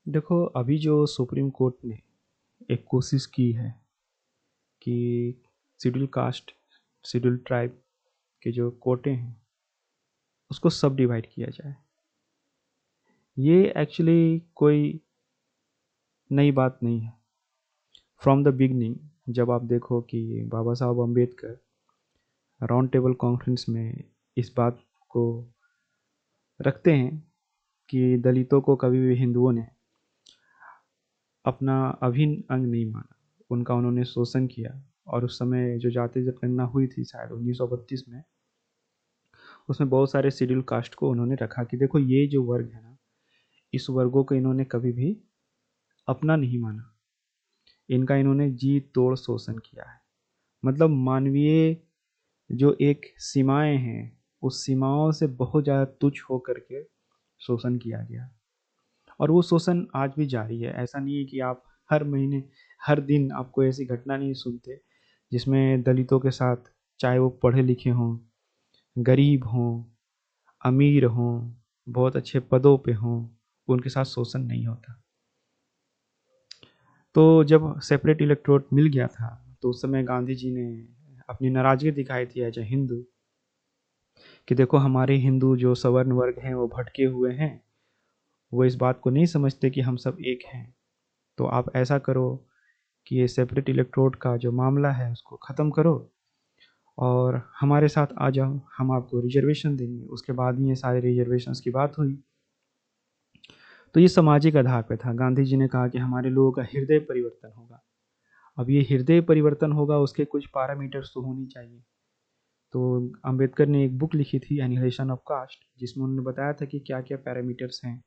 देखो, अभी जो सुप्रीम कोर्ट ने एक कोशिश की है कि शेड्यूल कास्ट, शेड्यूल ट्राइब के जो कोटे हैं उसको सब डिवाइड किया जाए। ये एक्चुअली कोई नई बात नहीं है। फ्रॉम द बिगनिंग जब आप देखो कि बाबा Saheb Ambedkar round table conference में इस बात को रखते हैं कि दलितों को कभी भी हिंदुओं ने अपना अभिन्न अंग नहीं माना, उनका उन्होंने शोषण किया। और उस समय जो जाति जनगणना हुई थी शायद 1932 में, उसमें बहुत सारे शेड्यूल कास्ट को उन्होंने रखा कि देखो ये जो वर्ग है ना, इस वर्गों को इन्होंने कभी भी अपना नहीं माना, इनका इन्होंने जी तोड़ शोषण किया है। मतलब मानवीय जो एक सीमाएं हैं, उस सीमाओं से बहुत ज़्यादा तुच्छ हो करके शोषण किया गया। और वो शोषण आज भी जारी है। ऐसा नहीं है कि आप हर महीने हर दिन आपको ऐसी घटना नहीं सुनते जिसमें दलितों के साथ, चाहे वो पढ़े लिखे हों, गरीब हों, अमीर हों, बहुत अच्छे पदों पे हों, उनके साथ शोषण नहीं होता। तो जब सेपरेट इलेक्टोरेट मिल गया था तो उस समय गांधी जी ने अपनी नाराजगी दिखाई थी एज ए हिंदू कि देखो हमारे हिंदू जो सवर्ण वर्ग हैं वो भटके हुए हैं, वो इस बात को नहीं समझते कि हम सब एक हैं। तो आप ऐसा करो कि ये सेपरेट इलेक्ट्रोड का जो मामला है उसको ख़त्म करो और हमारे साथ आ जाओ, हम आपको रिजर्वेशन देंगे। उसके बाद ही ये सारे रिजर्वेशंस की बात हुई। तो ये सामाजिक आधार पे था। गांधी जी ने कहा कि हमारे लोगों का हृदय परिवर्तन होगा। अब ये हृदय परिवर्तन होगा, उसके कुछ पैरामीटर्स तो होनी चाहिए। तो अंबेडकर ने एक बुक लिखी थी एनिहिलेशन ऑफ कास्ट, जिसमें उन्होंने बताया था कि क्या क्या पैरामीटर्स हैं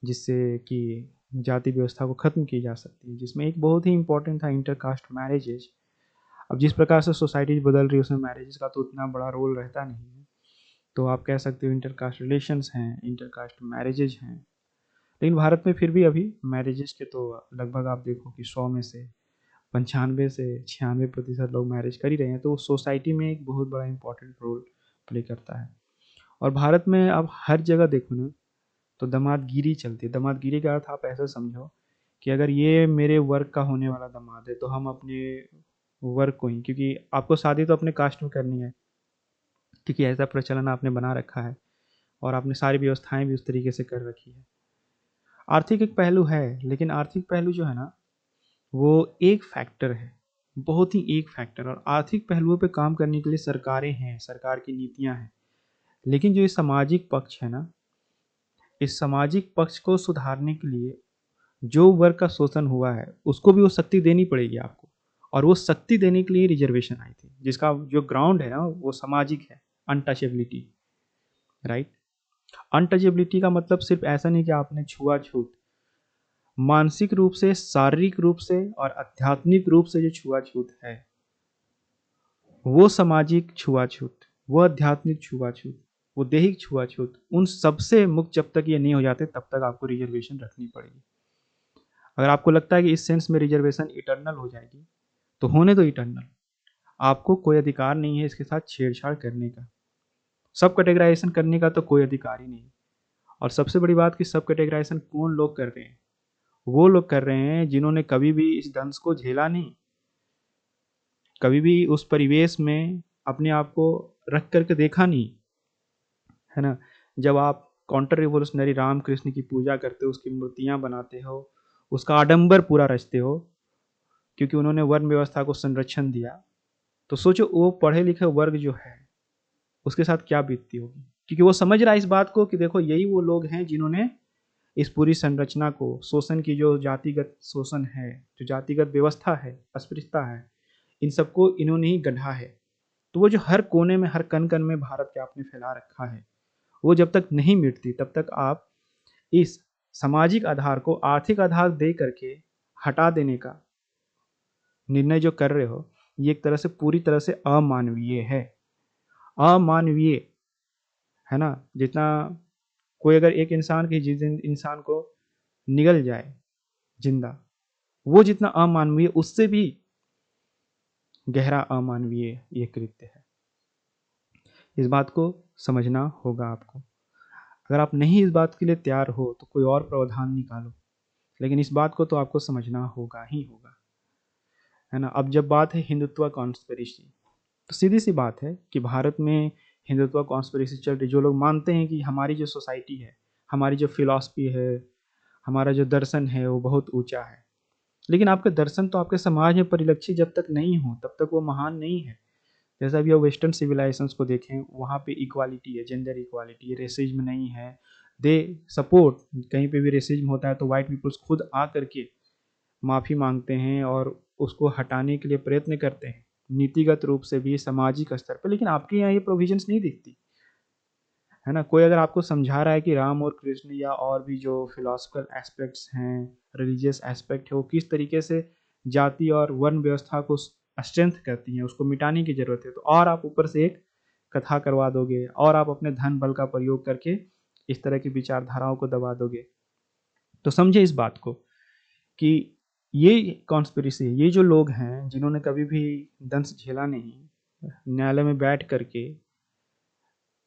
जिससे कि जाति व्यवस्था को ख़त्म की जा सकती है। जिसमें एक बहुत ही इंपॉर्टेंट था इंटरकास्ट मैरिजेज। अब जिस प्रकार से सोसाइटी बदल रही है उसमें मैरिजेस का तो उतना बड़ा रोल रहता नहीं है। तो आप कह सकते हो इंटरकास्ट रिलेशंस हैं, इंटरकास्ट मैरिजेज हैं। लेकिन भारत में फिर भी अभी मैरिजेस के तो लगभग आप देखो कि 100 में से 95 से 96% लोग मैरिज कर ही रहे हैं। तो सोसाइटी में एक बहुत बड़ा इंपॉर्टेंट रोल प्ले करता है। और भारत में अब हर जगह देखो ना तो दामादगिरी चलती है। दामादगिरी का अर्थ आप ऐसा समझो कि अगर ये मेरे वर्ग का होने वाला दामाद है तो हम अपने वर्ग को ही, क्योंकि आपको शादी तो अपने कास्ट में करनी है, क्योंकि ऐसा प्रचलन आपने बना रखा है और आपने सारी व्यवस्थाएं भी उस तरीके से कर रखी है। आर्थिक एक पहलू है, लेकिन आर्थिक पहलू जो है ना वो एक फैक्टर है, बहुत ही एक फैक्टर। और आर्थिक पहलुओं पे काम करने के लिए सरकारें हैं, सरकार की नीतियां हैं। लेकिन जो ये सामाजिक पक्ष है ना, इस सामाजिक पक्ष को सुधारने के लिए जो वर्ग का शोषण हुआ है उसको भी वो शक्ति देनी पड़ेगी आपको। और वो शक्ति देने के लिए रिजर्वेशन आई थी, जिसका जो ग्राउंड है ना वो सामाजिक है, अनटचेबिलिटी। राइट। अनटचेबिलिटी का मतलब सिर्फ ऐसा नहीं कि आपने छुआछूत, मानसिक रूप से, शारीरिक रूप से और आध्यात्मिक रूप से जो छुआछूत है वो सामाजिक छुआछूत, वो आध्यात्मिक छुआछूत, वो दैहिक छुआछूत, उन सबसे मुक्त जब तक ये नहीं हो जाते तब तक आपको रिजर्वेशन रखनी पड़ेगी। अगर आपको लगता है कि इस सेंस में रिजर्वेशन इटर्नल हो जाएगी तो होने दो इटर्नल। आपको कोई अधिकार नहीं है इसके साथ छेड़छाड़ करने का, सब कैटेगराइजेशन करने का तो कोई अधिकार ही नहीं। और सबसे बड़ी बात कि सब कैटेगराइजेशन कौन लोग कर रहे हैं? वो लोग कर रहे हैं जिन्होंने कभी भी इस दंश को झेला नहीं, कभी भी उस परिवेश में अपने आप को रख करके देखा नहीं, है ना। जब आप काउंटर रिवोल्यूशनरी राम कृष्ण की पूजा करते हो, उसकी मूर्तियां बनाते हो, उसका आडंबर पूरा रचते हो, क्योंकि उन्होंने वर्ण व्यवस्था को संरक्षण दिया, तो सोचो वो पढ़े लिखे वर्ग जो है उसके साथ क्या बीतती होगी। क्योंकि वो समझ रहा है इस बात को कि देखो यही वो लोग हैं जिन्होंने इस पूरी संरचना को, शोषण की जो जातिगत शोषण है, जो जातिगत व्यवस्था है, अस्पृश्यता है, इन सबको इन्होंने ही गढ़ा है। तो वो जो हर कोने में, हर कण कण में भारत के आपने फैला रखा है, वो जब तक नहीं मिटती तब तक आप इस सामाजिक आधार को आर्थिक आधार दे करके हटा देने का निर्णय जो कर रहे हो, ये एक तरह से पूरी तरह से अमानवीय है। अमानवीय, है ना। जितना कोई अगर एक इंसान की जिस दिन इंसान को निगल जाए जिंदा, वो जितना अमानवीय, उससे भी गहरा अमानवीय ये कृत्य है। इस बात को समझना होगा आपको। अगर आप नहीं इस बात के लिए तैयार हो तो कोई और प्रावधान निकालो। लेकिन इस बात को तो आपको समझना होगा ही होगा, है ना। अब जब बात है हिंदुत्व कॉन्स्पिरेसी, तो सीधी सी बात है कि भारत में हिंदुत्व कॉन्स्पिरेसी चल रही। जो लोग मानते हैं कि हमारी जो सोसाइटी है, हमारी जो फिलॉसफी है, हमारा जो दर्शन है वो बहुत ऊंचा है, लेकिन आपके दर्शन तो आपके समाज में परिलक्षित जब तक नहीं हो तब तक वो महान नहीं है। जैसा अभी आप वेस्टर्न सिविलाइजेशंस को देखें, वहाँ पे इक्वालिटी है, जेंडर इक्वालिटी है, रेसिज्म नहीं है, दे सपोर्ट। कहीं पे भी रेसिज्म होता है तो वाइट पीपल्स खुद आ करके माफ़ी मांगते हैं और उसको हटाने के लिए प्रयत्न करते हैं, नीतिगत रूप से भी, सामाजिक स्तर पर। लेकिन आपके यहाँ ये प्रोविजंस नहीं दिखती, है ना। कोई अगर आपको समझा रहा है कि राम और कृष्ण या और भी जो फिलोसफिकल एस्पेक्ट्स हैं, रिलीजियस एस्पेक्ट है, वो किस तरीके से जाति और वर्ण व्यवस्था को स्ट्रेंथ करती हैं, उसको मिटाने की जरूरत है, तो और आप ऊपर से एक कथा करवा दोगे और आप अपने धन बल का प्रयोग करके इस तरह की विचारधाराओं को दबा दोगे। तो समझे इस बात को कि ये कॉन्स्पिरेसी, ये जो लोग हैं जिन्होंने कभी भी दंश झेला नहीं, न्यायालय में बैठ करके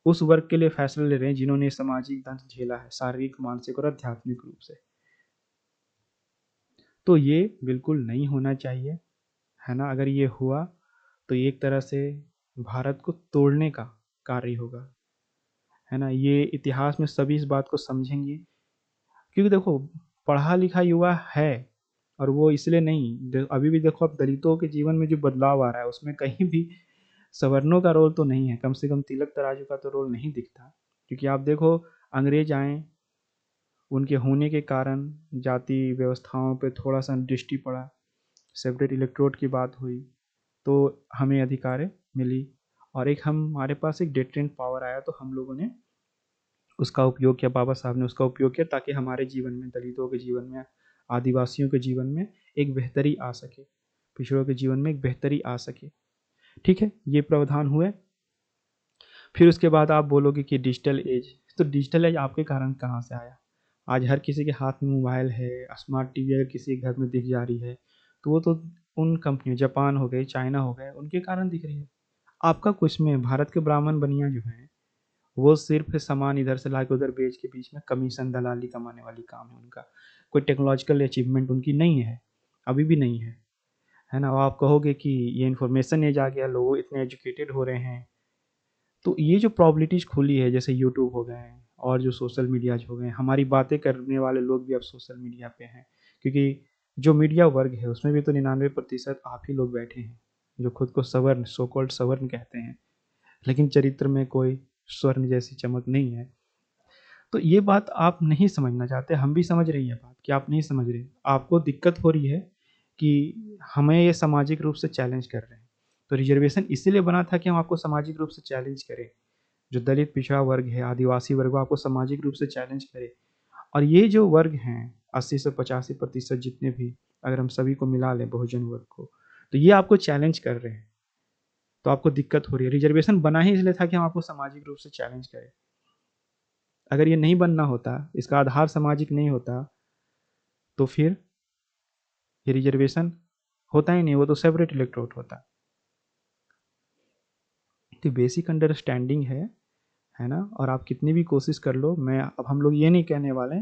उस वर्ग के लिए फैसले ले रहे हैं जिन्होंने सामाजिक दंश झेला है, शारीरिक, मानसिक और आध्यात्मिक रूप से। तो ये बिल्कुल नहीं होना चाहिए, है ना। अगर ये हुआ तो ये एक तरह से भारत को तोड़ने का कार्य होगा, है ना। ये इतिहास में सभी इस बात को समझेंगे, क्योंकि देखो पढ़ा लिखा युवा है, और वो इसलिए नहीं, अभी भी देखो अब दलितों के जीवन में जो बदलाव आ रहा है उसमें कहीं भी सवर्णों का रोल तो नहीं है, कम से कम तिलक तराजू का तो रोल नहीं दिखता। क्योंकि आप देखो अंग्रेज आए, उनके होने के कारण जाति व्यवस्थाओं पे थोड़ा सा दृष्टि पड़ा, सेपरेट इलेक्ट्रोड की बात हुई तो हमें अधिकार मिली, और एक हमारे पास एक डिटरेंट पावर आया, तो हम लोगों ने उसका उपयोग किया, बाबा साहब ने उसका उपयोग किया ताकि हमारे जीवन में, दलितों के जीवन में, आदिवासियों के जीवन में एक बेहतरी आ सके, पिछड़ों के जीवन में एक बेहतरी आ सके। ठीक है, ये प्रावधान हुए। फिर उसके बाद आप बोलोगे कि डिजिटल एज, तो डिजिटल एज आपके कारण कहाँ से आया? आज हर किसी के हाथ में मोबाइल है, स्मार्ट टीवी अगर किसी के घर में दिख जा रही है तो वो तो उन कंपनियों, जापान हो गए, चाइना हो गए, उनके कारण दिख रही है। आपका कुछ में भारत के ब्राह्मण बनिया जो हैं वो सिर्फ सामान इधर से लाके उधर बेच के बीच में कमीशन दलाली कमाने वाली काम है उनका। कोई टेक्नोलॉजिकल अचीवमेंट उनकी नहीं है, अभी भी नहीं है ना। और आप कहोगे कि ये इन्फॉर्मेशन एज आ गया, लोग इतने एजुकेटेड हो रहे हैं, तो ये जो प्रॉबिलिटीज खुली है, जैसे यूट्यूब हो गए और जो सोशल मीडियाज हो गए, हमारी बातें करने वाले लोग भी अब सोशल मीडिया पे हैं, क्योंकि जो मीडिया वर्ग है उसमें भी तो 99% आप ही लोग बैठे हैं जो खुद को सवर्ण, सो कॉल्ड सवर्ण कहते हैं, लेकिन चरित्र में कोई स्वर्ण जैसी चमक नहीं है। तो ये बात आप नहीं समझना चाहते, हम भी समझ रही है बात कि आप नहीं समझ रहे, आपको दिक्कत हो रही है कि हमें ये सामाजिक रूप से चैलेंज कर रहे हैं। तो रिजर्वेशन इसीलिए बना था कि हम आपको सामाजिक रूप से चैलेंज करें, जो दलित पिछड़ा वर्ग है, आदिवासी वर्ग, आपको सामाजिक रूप से चैलेंज करे। और ये जो वर्ग हैं 80 से 85% जितने भी, अगर हम सभी को मिला लें बहुजन वर्ग को, तो ये आपको चैलेंज कर रहे हैं, तो आपको दिक्कत हो रही है। रिजर्वेशन बना ही इसलिए था कि हम आपको सामाजिक रूप से चैलेंज करें। अगर ये नहीं बनना होता, इसका आधार सामाजिक नहीं होता, तो फिर ये रिजर्वेशन होता ही नहीं, वो तो सेपरेट इलेक्टोरेट होता। तो बेसिक अंडरस्टैंडिंग है ना। और आप कितनी भी कोशिश कर लो, मैं अब हम लोग ये नहीं कहने वाले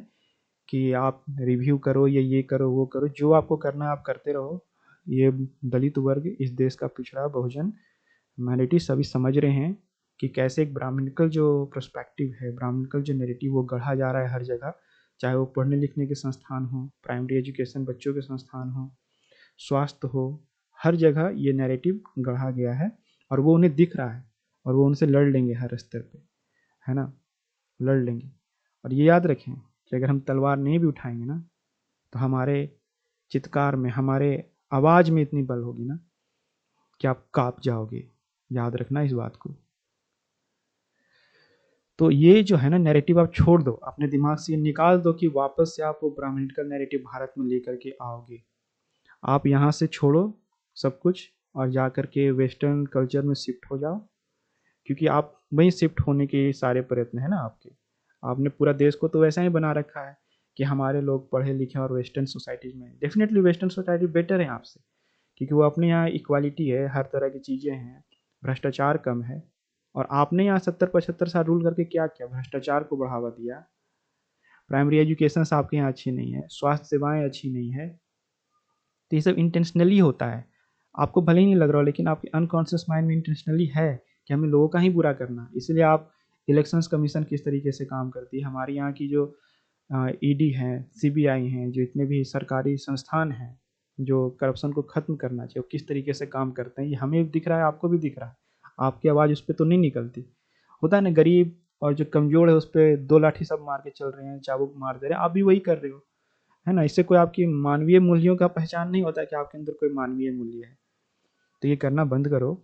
कि आप रिव्यू करो या ये करो वो करो, जो आपको करना है आप करते रहो। ये दलित वर्ग, इस देश का पिछड़ा बहुजन ह्यूमैनिटी सभी समझ रहे हैं कि कैसे एक ब्राह्मणिकल जो पर्सपेक्टिव है, ब्राह्मणिकल जो नैरेटिव वो गढ़ा जा रहा है हर जगह, चाहे वो पढ़ने लिखने के संस्थान हो, प्राइमरी एजुकेशन बच्चों के संस्थान हो, स्वास्थ्य हो, हर जगह ये नैरेटिव गढ़ा गया है और वो उन्हें दिख रहा है, और वो उनसे लड़ लेंगे हर स्तर पे, है ना, लड़ लेंगे। और ये याद रखें कि अगर हम तलवार नहीं भी उठाएंगे ना, तो हमारे चित्कार में, हमारे आवाज़ में इतनी बल होगी ना कि आप काँप जाओगे। याद रखना इस बात को। तो ये जो है ना नैरेटिव आप छोड़ दो, अपने दिमाग से ये निकाल दो कि वापस से आप वो ब्राह्मणिकल नैरेटिव भारत में लेकर के आओगे। आप यहाँ से छोड़ो सब कुछ और जा कर के वेस्टर्न कल्चर में शिफ्ट हो जाओ, क्योंकि आप वहीं शिफ्ट होने के सारे प्रयत्न है ना आपके। आपने पूरा देश को तो वैसा ही बना रखा है कि हमारे लोग पढ़े लिखे और वेस्टर्न सोसाइटीज़ में, डेफिनेटली वेस्टर्न सोसाइटी बेटर है आपसे, क्योंकि वो अपने यहाँ इक्वालिटी है, हर तरह की चीज़ें हैं, भ्रष्टाचार कम है। और आपने यहाँ 70-75 साल रूल करके क्या किया? भ्रष्टाचार को बढ़ावा दिया, प्राइमरी एजुकेशन आपके यहाँ अच्छी नहीं है, स्वास्थ्य सेवाएं अच्छी नहीं है, तो ये सब इंटेंशनली होता है। आपको भले ही नहीं लग रहा हो, लेकिन आपके अनकॉन्शियस माइंड में इंटेंशनली है कि हमें लोगों का ही बुरा करना है। इसलिए आप इलेक्शंस कमीशन किस तरीके से काम करती है, हमारे यहाँ की जो ईडी हैं, सीबीआई हैं, जो इतने भी सरकारी संस्थान हैं जो करप्शन को ख़त्म करना चाहिए, वो किस तरीके से काम करते हैं, ये हमें भी दिख रहा है, आपको भी दिख रहा है। आपकी आवाज़ उस पर तो नहीं निकलती। होता है ना, गरीब और जो कमज़ोर है उस पर दो लाठी सब मार के चल रहे हैं, चाबुक मार दे रहे हैं, आप भी वही कर रहे हो, है ना। इससे कोई आपकी मानवीय मूल्यों का पहचान नहीं होता कि आपके अंदर कोई मानवीय मूल्य है। तो ये करना बंद करो,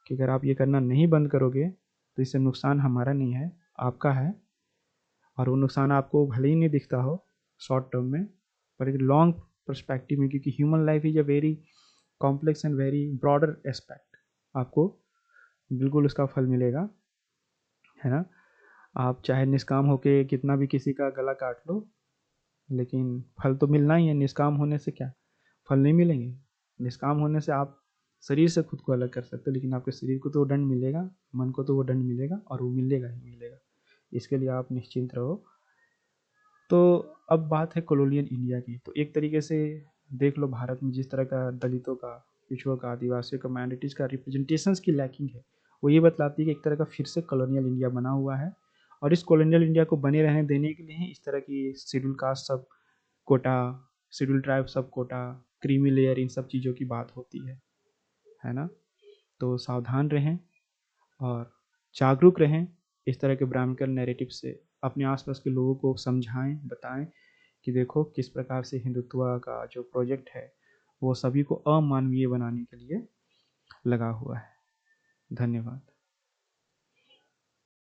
कि अगर आप ये करना नहीं बंद करोगे तो इससे नुकसान हमारा नहीं है, आपका है। और वो नुकसान आपको भले ही नहीं दिखता हो शॉर्ट टर्म में, पर एक लॉन्ग पर्सपेक्टिव में, क्योंकि human life is a very complex and very broader aspect, आपको बिल्कुल उसका फल मिलेगा, है ना। आप चाहे निष्काम होके कितना भी किसी का गला काट लो, लेकिन फल तो मिलना ही है। निष्काम होने से क्या फल नहीं मिलेंगे? निष्काम होने से आप शरीर से खुद को अलग कर सकते हो, लेकिन आपके शरीर को तो वो दंड मिलेगा, मन को तो वो दंड मिलेगा, और वो मिलेगा ही मिलेगा। इसके लिए आप निश्चिंत रहो। तो अब बात है कॉलोनियल इंडिया की। तो एक तरीके से देख लो, भारत में जिस तरह का दलितों का, पिछड़ों का, आदिवासियों का, माइनॉरिटीज़ का रिप्रेजेंटेशंस की लैकिंग है, वो ये बतलाती है कि एक तरह का फिर से कॉलोनियल इंडिया बना हुआ है। और इस कॉलोनियल इंडिया को बने रहने देने के लिए ही इस तरह की शेड्यूल कास्ट सब कोटा, शेड्यूल ट्राइब सब कोटा, क्रीमी लेयर, इन सब चीज़ों की बात होती है ना। तो सावधान रहें और जागरूक रहें, इस तरह के ब्राह्मणिकल नैरेटिव से अपने आसपास के लोगों को समझाएं, बताएं कि देखो किस प्रकार से हिंदुत्व का जो प्रोजेक्ट है वो सभी को अमानवीय बनाने के लिए लगा हुआ है। धन्यवाद।